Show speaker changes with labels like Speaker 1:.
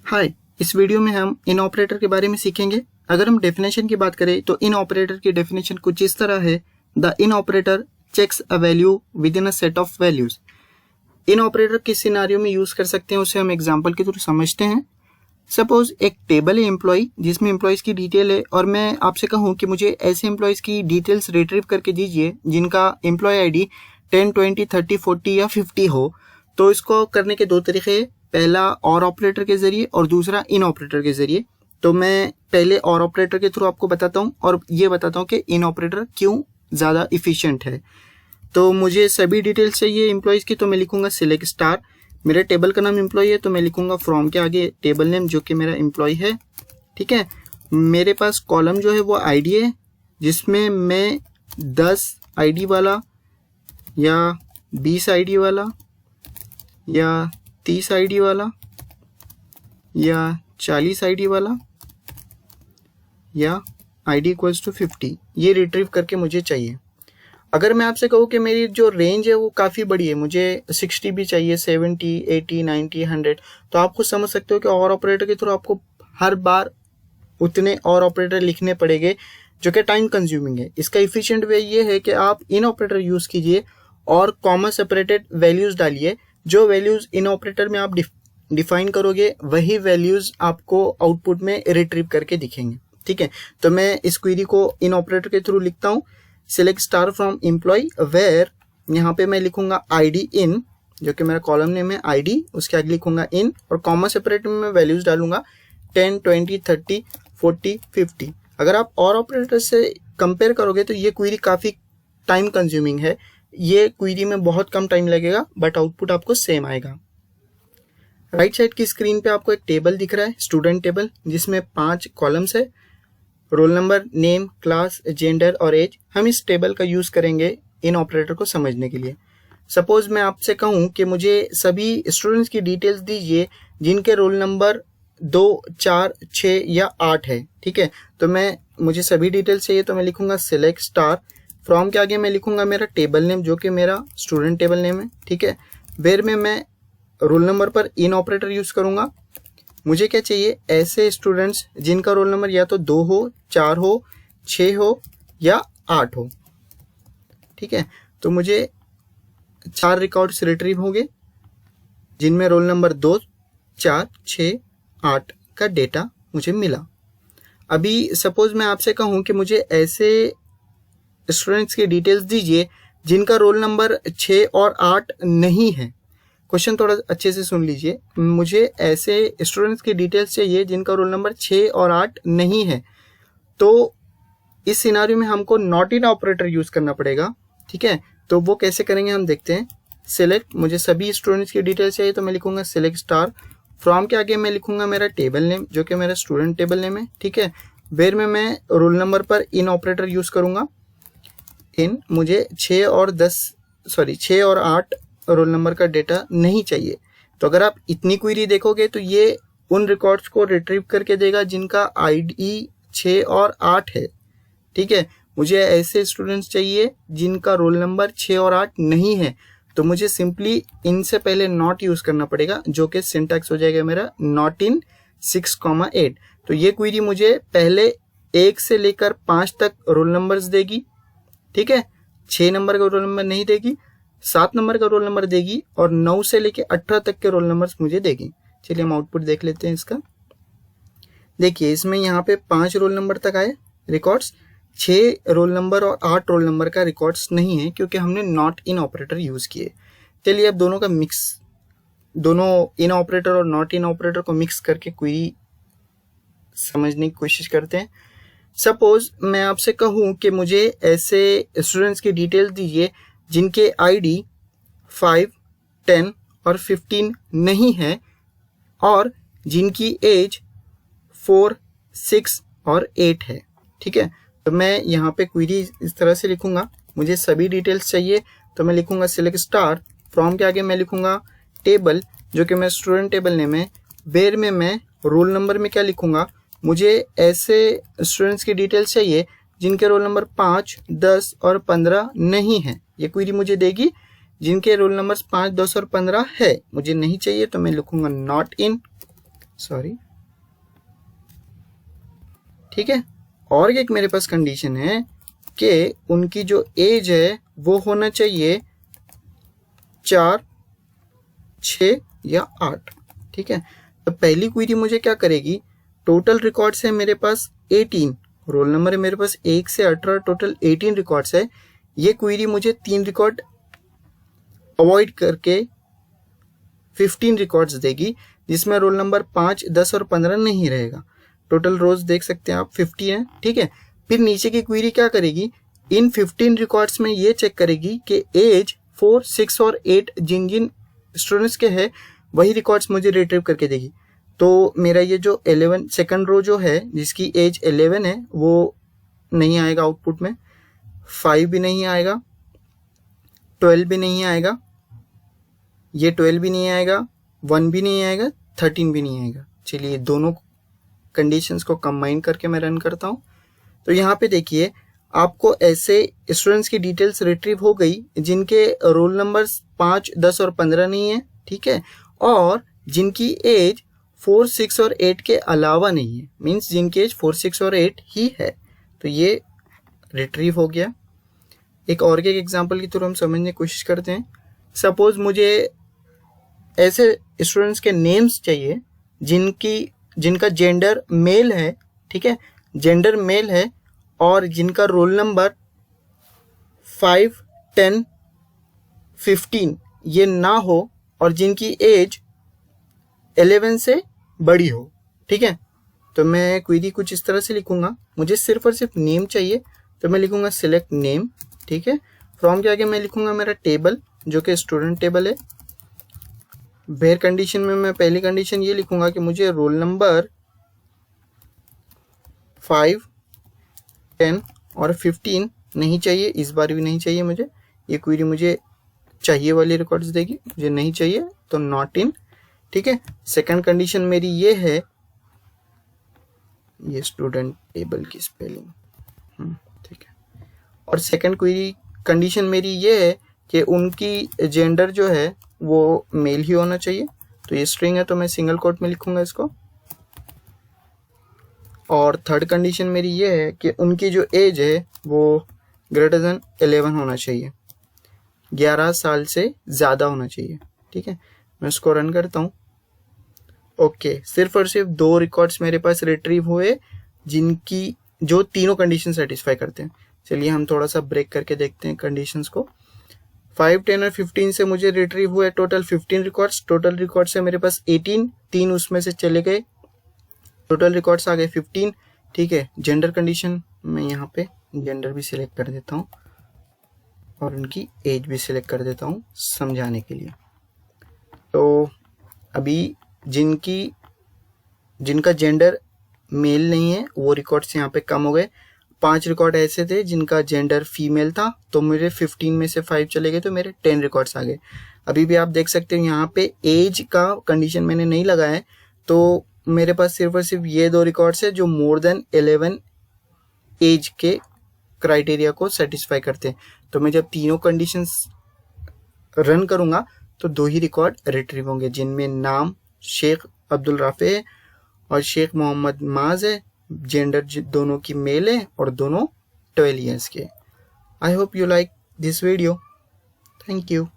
Speaker 1: हाय, इस वीडियो में हम इन ऑपरेटर के बारे में सीखेंगे। अगर हम डेफिनेशन की बात करें तो इन ऑपरेटर की डेफिनेशन कुछ इस तरह है। The in operator checks a value within a set of values. In operator किस सिनारियो में यूज कर सकते हैं उसे हम एग्जांपल के थ्रू समझते हैं। सपोज एक टेबल है एम्प्लॉय जिसमें एम्प्लॉयज की डिटेल है और मैं आपसे कहूँ कि मुझे ऐसे एम्प्लॉयज की डिटेल्स रिट्रीव करके दीजिए जिनका एम्प्लॉय आईडी 10, 20, 30, 40 या 50 हो। तो इसको करने के दो तरीके, पहला और ऑपरेटर के जरिए और दूसरा इन ऑपरेटर के जरिए। तो मैं पहले और ऑपरेटर के थ्रू आपको बताता हूँ और ये बताता हूँ कि इन ऑपरेटर क्यों ज़्यादा इफिशियंट है। तो मुझे सभी डिटेल्स चाहिए एम्प्लॉयज़ की, तो मैं लिखूंगा सिलेक्ट स्टार। मेरे टेबल का नाम एम्प्लॉय है तो मैं लिखूंगा फ्रॉम के आगे टेबल नेम जो कि मेरा एम्प्लॉय है। ठीक है, मेरे पास कॉलम जो है वो आईडी है जिसमें मैं 10 आईडी वाला या 20 आईडी वाला या 30 आईडी वाला या 40 आईडी वाला या आईडी इक्वल्स टू 50 ये रिट्रीव करके मुझे चाहिए। अगर मैं आपसे कहूँ कि मेरी जो रेंज है वो काफ़ी बड़ी है, मुझे 60 भी चाहिए, 70, 80, 90, 100, तो आप खुद समझ सकते हो कि और ऑपरेटर के थ्रू आपको हर बार उतने और ऑपरेटर लिखने पड़ेंगे जो कि टाइम कंज्यूमिंग है। इसका इफिशिएंट वे ये है कि आप इन ऑपरेटर यूज़ कीजिए और कॉमा सेपरेटेड वैल्यूज़ डालिए। जो वैल्यूज़ इन ऑपरेटर में आप डिफाइन करोगे वही वैल्यूज़ आपको आउटपुट में रिट्रीव करके दिखेंगे। ठीक है, तो मैं इस क्वेरी को इन ऑपरेटर के थ्रू लिखता हूँ। Select star from employ where, यहाँ पे मैं लिखूंगा आईडी इन जो कि मेरा कॉलम नेम है आईडी, उसके आगे लिखूंगा इन और कॉमा सेपरेट में मैं वैल्यूज डालूंगा 10, 20, 30, 40, 50। अगर आप और ऑपरेटर से कंपेयर करोगे तो ये क्वेरी काफ़ी टाइम कंज्यूमिंग है। ये क्वेरी में बहुत कम टाइम लगेगा बट आउटपुट आपको सेम आएगा। राइट साइड की स्क्रीन पे आपको एक टेबल दिख रहा है, स्टूडेंट टेबल, जिसमें 5 कॉलम्स है, roll number, name, class, gender और एज। हम इस टेबल का यूज करेंगे इन ऑपरेटर को समझने के लिए। सपोज मैं आपसे कहूँ कि मुझे सभी स्टूडेंट्स की डिटेल्स दीजिए जिनके रोल नंबर 2, 4, 6 या 8 है। ठीक है, तो मुझे सभी डिटेल्स चाहिए तो मैं लिखूंगा सिलेक्ट स्टार। फ्रॉम के आगे मैं लिखूंगा मेरा टेबल नेम जो कि मेरा स्टूडेंट टेबल नेम है। ठीक है, वेयर में मैं रोल नंबर पर इन ऑपरेटर यूज करूंगा। मुझे क्या चाहिए, ऐसे स्टूडेंट्स जिनका रोल नंबर या तो 2 हो, 4 हो, 6 हो या 8 हो। ठीक है, तो मुझे 4 रिकॉर्ड्स रिट्रीव होंगे जिनमें रोल नंबर 2, 4, 6, 8 का डेटा मुझे मिला। अभी सपोज मैं आपसे कहूँ कि मुझे ऐसे स्टूडेंट्स की डिटेल्स दीजिए जिनका रोल नंबर 6 और 8 नहीं है। क्वेश्चन थोड़ा अच्छे से सुन लीजिए, मुझे ऐसे स्टूडेंट्स की डिटेल्स चाहिए जिनका रोल नंबर 6 और 8 नहीं है। तो इस सिनारियो में हमको नॉट इन ऑपरेटर यूज करना पड़ेगा। ठीक है, तो वो कैसे करेंगे हम देखते हैं। सिलेक्ट, मुझे सभी स्टूडेंट्स की डिटेल्स चाहिए तो मैं लिखूंगा सिलेक्ट स्टार। फ्रॉम के आगे मैं लिखूंगा मेरा टेबल नेम जो कि मेरा स्टूडेंट टेबल नेम है। ठीक है, वेयर में मैं रोल नंबर पर इन ऑपरेटर यूज करूंगा। इन, मुझे 6 और 8 रोल नंबर का डेटा नहीं चाहिए। तो अगर आप इतनी क्वेरी देखोगे तो ये उन रिकॉर्ड्स को रिट्रीव करके देगा जिनका आईडी 6 और 8 है। ठीक है, मुझे ऐसे स्टूडेंट्स चाहिए जिनका रोल नंबर 6 और 8 नहीं है, तो मुझे सिंपली इनसे पहले नॉट यूज करना पड़ेगा जो कि सिंटैक्स हो जाएगा मेरा नॉट इन 6,8। तो ये क्वेरी मुझे पहले 1 से लेकर 5 तक रोल नंबर्स देगी। ठीक है, 6 नंबर का रोल नंबर नहीं देगी, 7 नंबर का रोल नंबर देगी और 9 से लेके 18 तक के रोल नंबर्स मुझे देगी। चलिए हम आउटपुट देख लेते हैं इसका। देखिए इसमें यहाँ पे 5 रोल नंबर तक आए रिकॉर्ड्स, 6 रोल नंबर और 8 रोल नंबर का रिकॉर्ड्स नहीं है क्योंकि हमने नॉट इन ऑपरेटर यूज किए। चलिए अब दोनों का मिक्स, दोनों इन ऑपरेटर और नॉट इन ऑपरेटर को मिक्स करके क्वेरी समझने की कोशिश करते हैं। सपोज मैं आपसे कहूँ कि मुझे ऐसे स्टूडेंट्स की डिटेल्स दीजिए जिनके आईडी 5, 10 और 15 नहीं है और जिनकी एज 4, 6 और 8 है। ठीक है, तो मैं यहाँ पे क्वेरी इस तरह से लिखूंगा। मुझे सभी डिटेल्स चाहिए तो मैं लिखूंगा सिलेक्ट स्टार। फ्रॉम के आगे मैं लिखूंगा टेबल जो कि मेरा स्टूडेंट टेबल नेम है। वेयर में मैं रोल नंबर में क्या लिखूंगा, मुझे ऐसे स्टूडेंट्स की डिटेल्स चाहिए जिनके रोल नंबर 5, 10 और 15 नहीं है। ये क्वेरी मुझे देगी जिनके रोल नंबर्स 5, 10 और 15 है। मुझे नहीं चाहिए तो मैं लिखूंगा नॉट इन सॉरी, ठीक है। और एक मेरे पास कंडीशन है कि उनकी जो एज है वो होना चाहिए 4, 6 या 8, ठीक है। तो पहली क्वेरी मुझे क्या करेगी, टोटल रिकॉर्ड्स है मेरे पास 18, रोल नंबर है मेरे पास 1 से 18, टोटल 18 रिकॉर्ड्स है। ये क्वेरी मुझे 3 रिकॉर्ड अवॉइड करके 15 रिकॉर्ड्स देगी, जिसमें रोल नंबर 5, 10 और 15 नहीं रहेगा। टोटल रोज देख सकते हैं आप 50 है, ठीक है। फिर नीचे की क्वेरी क्या करेगी, इन 15 रिकॉर्ड्स में ये चेक करेगी कि एज 4, 6 और 8 जिन जिन स्टूडेंट्स के हैं वही रिकॉर्ड्स मुझे रिट्रीव करके देगी। तो मेरा ये जो 11 सेकंड रो जो है जिसकी एज 11 है वो नहीं आएगा आउटपुट में, 5 भी नहीं आएगा, 12 भी नहीं आएगा, ये 12 भी नहीं आएगा, 1 भी नहीं आएगा, 13 भी नहीं आएगा। चलिए दोनों कंडीशंस को कंबाइन करके मैं रन करता हूँ। तो यहाँ पे देखिए आपको ऐसे स्टूडेंट्स की डिटेल्स रिट्रीव हो गई जिनके रोल नंबर्स 5, 10 और 15 नहीं है, ठीक है, और जिनकी एज 4, 6 और 8 के अलावा नहीं है, मीन्स जिनकी एज 4, 6 और 8 ही है। तो ये रिट्रीव हो गया। एक और के एग्जाम्पल की थ्रू हम समझने की कोशिश करते हैं। सपोज मुझे ऐसे स्टूडेंट्स के नेम्स चाहिए जिनका जेंडर मेल है, ठीक है, जेंडर मेल है, और जिनका रोल नंबर 5, 10, 15 ये ना हो, और जिनकी एज 11 से बड़ी हो, ठीक है। तो मैं क्वेरी कुछ इस तरह से लिखूंगा, मुझे सिर्फ और सिर्फ नेम चाहिए, तो मैं लिखूंगा सिलेक्ट नेम, ठीक है। फ्रॉम के आगे मैं लिखूंगा मेरा टेबल जो कि स्टूडेंट टेबल है। वेयर कंडीशन में मैं पहली कंडीशन ये लिखूंगा कि मुझे रोल नंबर 5, 10 और 15 नहीं चाहिए, इस बार भी नहीं चाहिए मुझे। ये क्वेरी मुझे चाहिए वाली रिकॉर्ड्स देगी, मुझे नहीं चाहिए तो नॉट इन, ठीक है। सेकंड कंडीशन मेरी ये है, ये स्टूडेंट टेबल की स्पेलिंग, ठीक है। और सेकंड क्वेरी कंडीशन मेरी ये है कि उनकी जेंडर जो है वो मेल ही होना चाहिए। तो ये स्ट्रिंग है तो मैं सिंगल कोट में लिखूंगा इसको। और थर्ड कंडीशन मेरी ये है कि उनकी जो एज है वो ग्रेटर देन 11 होना चाहिए, 11 साल से ज़्यादा होना चाहिए, ठीक है। मैं इसको रन करता हूँ। ओके, सिर्फ और सिर्फ 2 रिकॉर्ड्स मेरे पास रिट्रीव हुए जिनकी जो तीनों कंडीशन सेटिस्फाई करते हैं। चलिए हम थोड़ा सा ब्रेक करके देखते हैं कंडीशंस को। 5, 10 और 15 से मुझे रिट्रीव हुए टोटल 15 रिकॉर्ड्स। टोटल रिकॉर्ड्स है मेरे पास 18, 3 उसमें से चले गए, टोटल रिकॉर्ड्स आ गए 15, ठीक है। जेंडर कंडीशन मैं यहाँ पे जेंडर भी सिलेक्ट कर देता हूँ और उनकी एज भी सिलेक्ट कर देता हूँ समझाने के लिए। तो अभी जिनका जेंडर मेल नहीं है वो रिकॉर्ड्स यहाँ पे कम हो गए। 5 रिकॉर्ड ऐसे थे जिनका जेंडर फीमेल था, तो मेरे 15 में से 5 चले गए, तो मेरे 10 रिकॉर्ड्स आ गए। अभी भी आप देख सकते हो यहाँ पे एज का कंडीशन मैंने नहीं लगाया है, तो मेरे पास सिर्फ और सिर्फ ये 2 रिकॉर्ड्स है जो मोर देन 11 एज के क्राइटेरिया को सेटिस्फाई करते हैं। तो मैं जब तीनों कंडीशंस रन करूंगा तो 2 ही रिकॉर्ड रिट्रीव होंगे, जिनमें नाम शेख अब्दुल राफे है और शेख मोहम्मद माज है। जेंडर दोनों की मेल है और दोनों 12 ईयर्स के। I hope you like this video. Thank you.